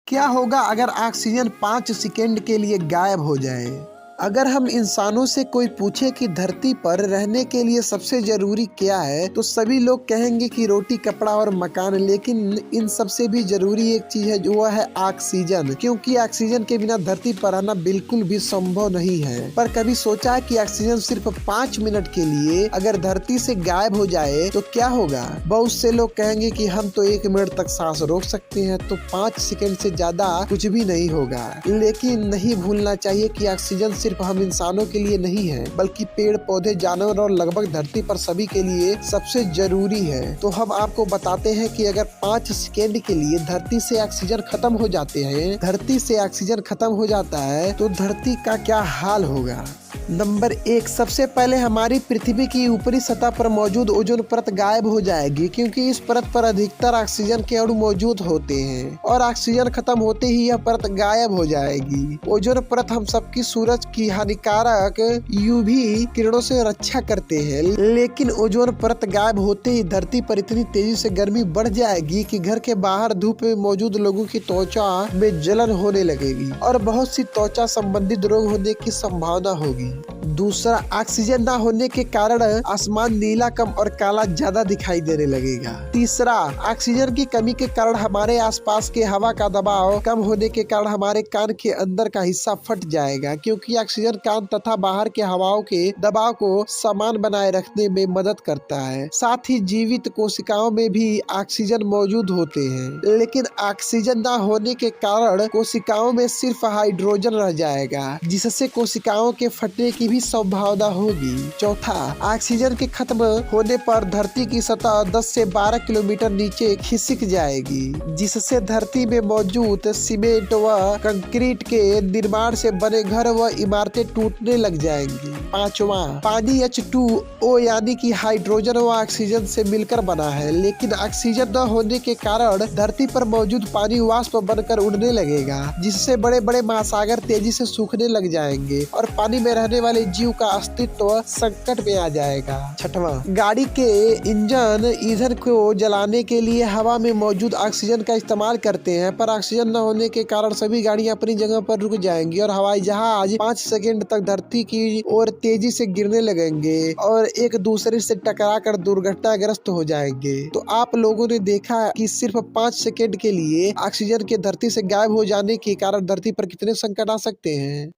क्या होगा अगर ऑक्सीजन 5 सेकंड के लिए गायब हो जाए? अगर हम इंसानों से कोई पूछे कि धरती पर रहने के लिए सबसे जरूरी क्या है, तो सभी लोग कहेंगे कि रोटी, कपड़ा और मकान। लेकिन इन सबसे भी जरूरी एक चीज है, जो वह है ऑक्सीजन, क्योंकि ऑक्सीजन के बिना धरती पर रहना बिल्कुल भी संभव नहीं है। पर कभी सोचा है कि ऑक्सीजन सिर्फ 5 मिनट के लिए अगर धरती से गायब हो जाए तो क्या होगा? बहुत से लोग कहेंगे कि हम तो 1 मिनट तक सांस रोक सकते हैं, तो 5 सेकंड से ज्यादा कुछ भी नहीं होगा। लेकिन नहीं भूलना चाहिए कि ऑक्सीजन सिर्फ हम इंसानों के लिए नहीं है, बल्कि पेड़ पौधे, जानवर और लगभग धरती पर सभी के लिए सबसे जरूरी है। तो हम आपको बताते हैं कि अगर 5 सेकेंड के लिए धरती से ऑक्सीजन खत्म हो जाते हैं, धरती से ऑक्सीजन खत्म हो जाता है, तो धरती का क्या हाल होगा। नंबर 1, सबसे पहले हमारी पृथ्वी की ऊपरी सतह पर मौजूद ओजोन परत गायब हो जाएगी, क्योंकि इस परत पर अधिकतर ऑक्सीजन के अणु मौजूद होते हैं और ऑक्सीजन खत्म होते ही यह परत गायब हो जाएगी। ओजोन परत हम सबकी सूरज की हानिकारक यूवी किरणों से रक्षा करते हैं, लेकिन ओजोन परत गायब होते ही धरती पर इतनी तेजी से गर्मी बढ़ जाएगी कि घर के बाहर धूप में मौजूद लोगों की त्वचा में जलन होने लगेगी और बहुत सी त्वचा संबंधित रोग होने की संभावना होगी। दूसरा, ऑक्सीजन न होने के कारण आसमान नीला कम और काला ज्यादा दिखाई देने लगेगा। तीसरा, ऑक्सीजन की कमी के कारण हमारे आसपास के हवा का दबाव कम होने के कारण हमारे कान के अंदर का हिस्सा फट जाएगा, क्योंकि ऑक्सीजन कान तथा बाहर के हवाओं के दबाव को समान बनाए रखने में मदद करता है। साथ ही जीवित कोशिकाओं में भी ऑक्सीजन मौजूद होते हैं, लेकिन ऑक्सीजन न होने के कारण कोशिकाओं में सिर्फ हाइड्रोजन रह जाएगा, जिससे कोशिकाओं के फटने की भी संभावना होगी। चौथा, ऑक्सीजन के खत्म होने पर धरती की सतह 10 से 12 किलोमीटर नीचे खिसक जाएगी, जिससे धरती में मौजूद सीमेंट व कंक्रीट के निर्माण से बने घर व इमारतें टूटने लग जाएंगी। पांचवा, पानी H2O यानी कि हाइड्रोजन व ऑक्सीजन से मिलकर बना है, लेकिन ऑक्सीजन न होने के कारण धरती पर मौजूद पानी वाष्प बनकर उड़ने लगेगा, जिससे बड़े बड़े महासागर तेजी से सूखने लग जाएंगे और पानी में रहने वाले जीव का अस्तित्व संकट में आ जाएगा। छठवां, गाड़ी के इंजन ईंधन को जलाने के लिए हवा में मौजूद ऑक्सीजन का इस्तेमाल करते हैं, पर ऑक्सीजन न होने के कारण सभी गाड़ियां अपनी जगह पर रुक जाएंगी और हवाई जहाज 5 सेकंड तक धरती की ओर तेजी से गिरने लगेंगे और एक दूसरे से टकराकर दुर्घटनाग्रस्त हो जाएंगे। तो आप लोगों ने देखा कि सिर्फ 5 सेकंड के लिए ऑक्सीजन के धरती से गायब हो जाने के कारण धरती पर कितने संकट आ सकते हैं।